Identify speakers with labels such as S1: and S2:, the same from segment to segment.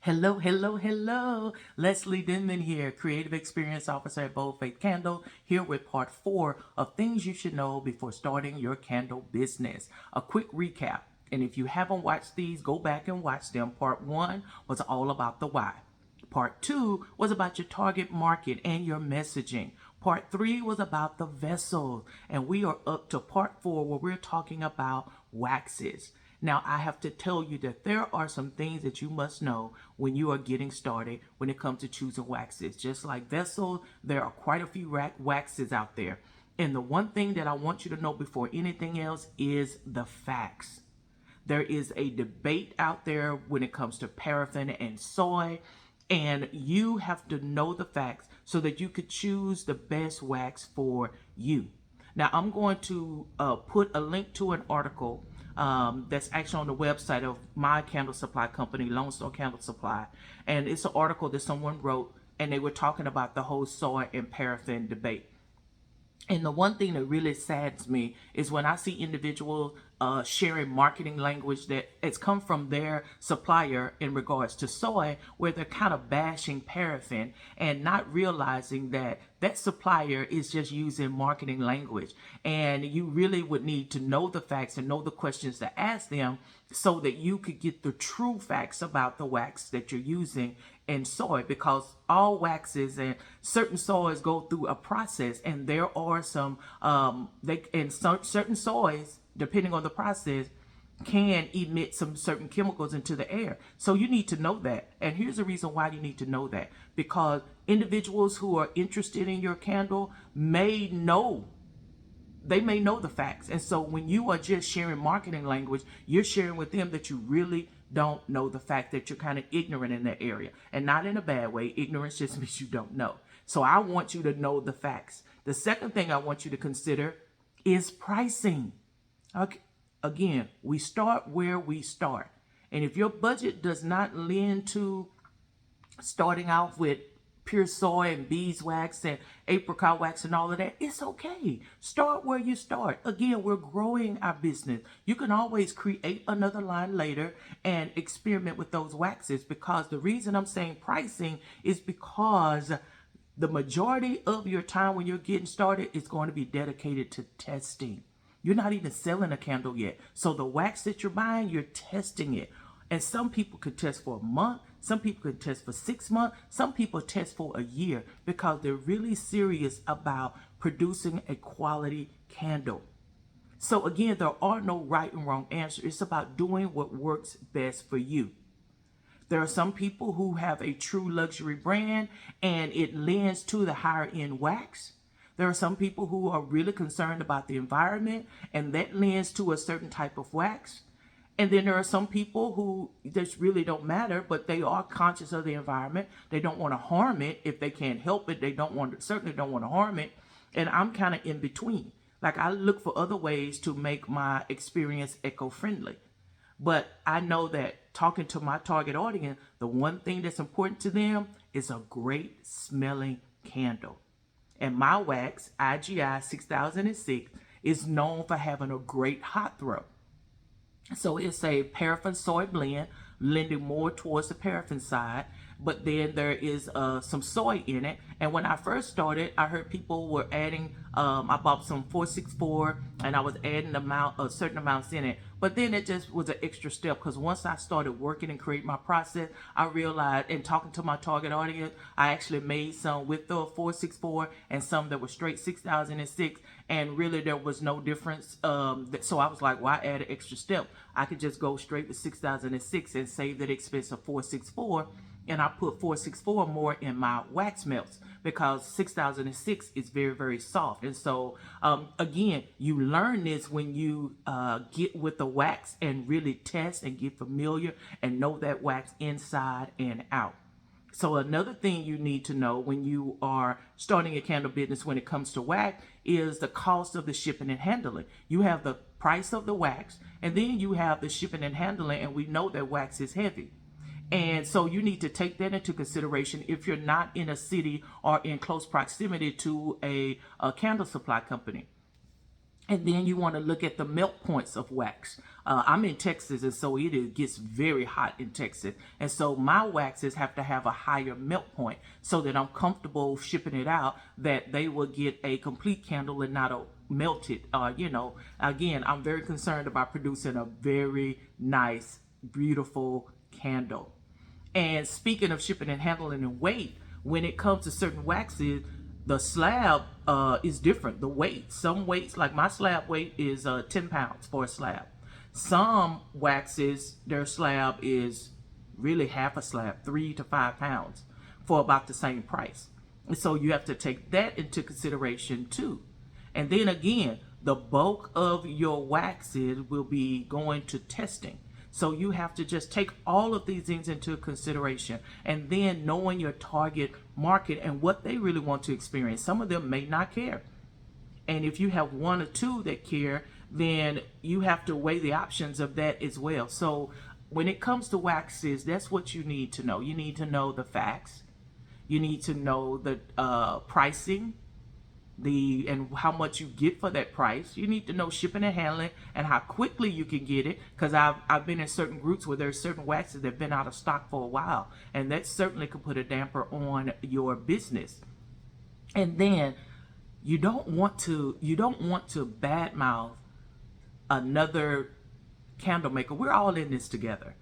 S1: Hello, hello, hello. Leslie Denman here, Creative Experience Officer at Bold Faith Candle, here with part 4 of things you should know before starting your candle business. A quick recap, and if you haven't watched these, go back and watch them. Part 1 was all about the why. Part 2 was about your target market and your messaging. Part 3 was about the vessels, and we are up to part 4 where we're talking about waxes. Now, I have to tell you that there are some things that you must know when you are getting started when it comes to choosing waxes. Just like vessels, there are quite a few waxes out there. And the one thing that I want you to know before anything else is the facts. There is a debate out there when it comes to paraffin and soy, and you have to know the facts so that you could choose the best wax for you. Now, I'm going to put a link to an article that's actually on the website of my candle supply company, Lone Star Candle Supply. And it's an article that someone wrote, and they were talking about the whole soy and paraffin debate. And the one thing that really saddens me is when I see individuals sharing marketing language that it's come from their supplier in regards to soy, where they're kind of bashing paraffin and not realizing that that supplier is just using marketing language. And you really would need to know the facts and know the questions to ask them so that you could get the true facts about the wax that you're using in soy, because all waxes and certain soys go through a process, and there are some certain soys, depending on the process, can emit some certain chemicals into the air. So you need to know that. And here's the reason why you need to know that: because individuals who are interested in your candle may know the facts. And so when you are just sharing marketing language, you're sharing with them that you really don't know the fact, that you're kind of ignorant in that area. And not in a bad way. Ignorance just means you don't know. So I want you to know the facts. The second thing I want you to consider is pricing. Okay. Again, we start where we start. And if your budget does not lend to starting off with pure soy and beeswax and apricot wax and all of that, it's okay. Start where you start. Again, we're growing our business. You can always create another line later and experiment with those waxes, because the reason I'm saying pricing is because the majority of your time when you're getting started is going to be dedicated to testing. You're not even selling a candle yet. So the wax that you're buying, you're testing it. And some people could test for a month. Some people could test for 6 months. Some people test for a year, because they're really serious about producing a quality candle. So again, there are no right and wrong answers. It's about doing what works best for you. There are some people who have a true luxury brand and it lends to the higher end wax. There are some people who are really concerned about the environment, and that lends to a certain type of wax. And then there are some people who just really don't matter, but they are conscious of the environment. They don't want to harm it if they can't help it. They certainly don't want to harm it. And I'm kind of in between. Like, I look for other ways to make my experience eco-friendly. But I know that talking to my target audience, the one thing that's important to them is a great smelling candle. And my wax, IGI 6006, is known for having a great hot throw. So it's a paraffin soy blend, lending more towards the paraffin side, but then there is some soy in it. And when I first started, I heard people were adding, I bought some 464 and I was adding certain amounts in it. But then it just was an extra step, because once I started working and creating my process, I realized, and talking to my target audience, I actually made some with the 464 and some that were straight 6006, and really there was no difference. So I was like, why add an extra step? I could just go straight to 6006 and save that expense of 464. And I put 464 more in my wax melts, because 6006 is very, very soft. And so, again, you learn this when you get with the wax and really test and get familiar and know that wax inside and out. So another thing you need to know when you are starting a candle business when it comes to wax is the cost of the shipping and handling. You have the price of the wax, and then you have the shipping and handling, and we know that wax is heavy. And so you need to take that into consideration if you're not in a city or in close proximity to a candle supply company. And then you want to look at the melt points of wax. I'm in Texas, and so gets very hot in Texas. And so my waxes have to have a higher melt point so that I'm comfortable shipping it out, that they will get a complete candle and not a melted. Again, I'm very concerned about producing a very nice, beautiful candle. And speaking of shipping and handling and weight, when it comes to certain waxes, the slab is different. The weight, some weights, like my slab weight is 10 pounds for a slab. Some waxes, their slab is really half a slab, 3 to 5 pounds, for about the same price. And so you have to take that into consideration too. And then again, the bulk of your waxes will be going to testing. So you have to just take all of these things into consideration, and then knowing your target market and what they really want to experience. Some of them may not care. And if you have one or two that care, then you have to weigh the options of that as well. So when it comes to waxes, that's what you need to know. You need to know the facts. You need to know the pricing, and how much you get for that price. You need to know shipping and handling and how quickly you can get it, because I've been in certain groups where there's certain waxes that have been out of stock for a while, and that certainly could put a damper on your business. And then you don't want to badmouth another candle maker. We're all in this together.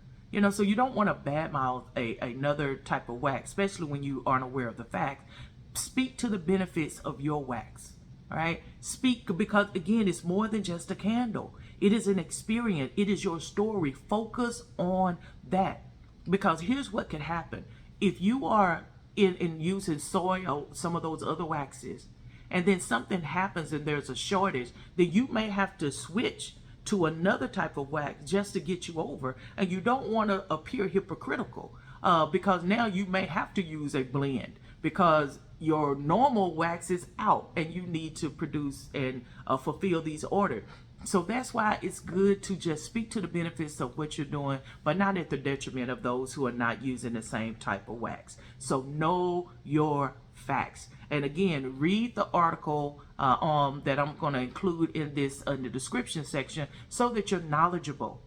S1: So you don't want to badmouth another type of wax, especially when you aren't aware of the facts. Speak to the benefits of your wax. All right, speak, because again, it's more than just a candle. It is an experience. It is your story. Focus on that, because here's what can happen if you are in using soy or some of those other waxes, and then something happens and there's a shortage, then you may have to switch to another type of wax just to get you over. And you don't want to appear hypocritical, because now you may have to use a blend because your normal wax is out and you need to produce and fulfill these orders. So that's why it's good to just speak to the benefits of what you're doing, but not at the detriment of those who are not using the same type of wax. So know your facts. And again, read the article that I'm going to include in the description section, so that you're knowledgeable.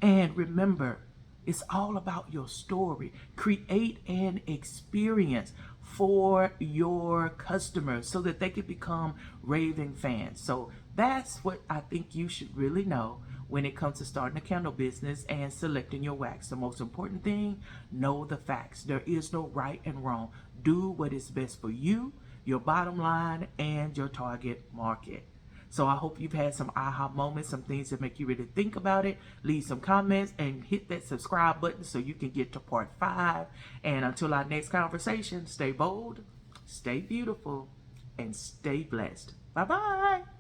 S1: And remember, it's all about your story. Create an experience for your customers so that they can become raving fans. So that's what I think you should really know when it comes to starting a candle business and selecting your wax. The most important thing, know the facts. There is no right and wrong. Do what is best for you, your bottom line, and your target market. So I hope you've had some aha moments, some things that make you really think about it. Leave some comments and hit that subscribe button so you can get to part 5. And until our next conversation, stay bold, stay beautiful, and stay blessed. Bye-bye.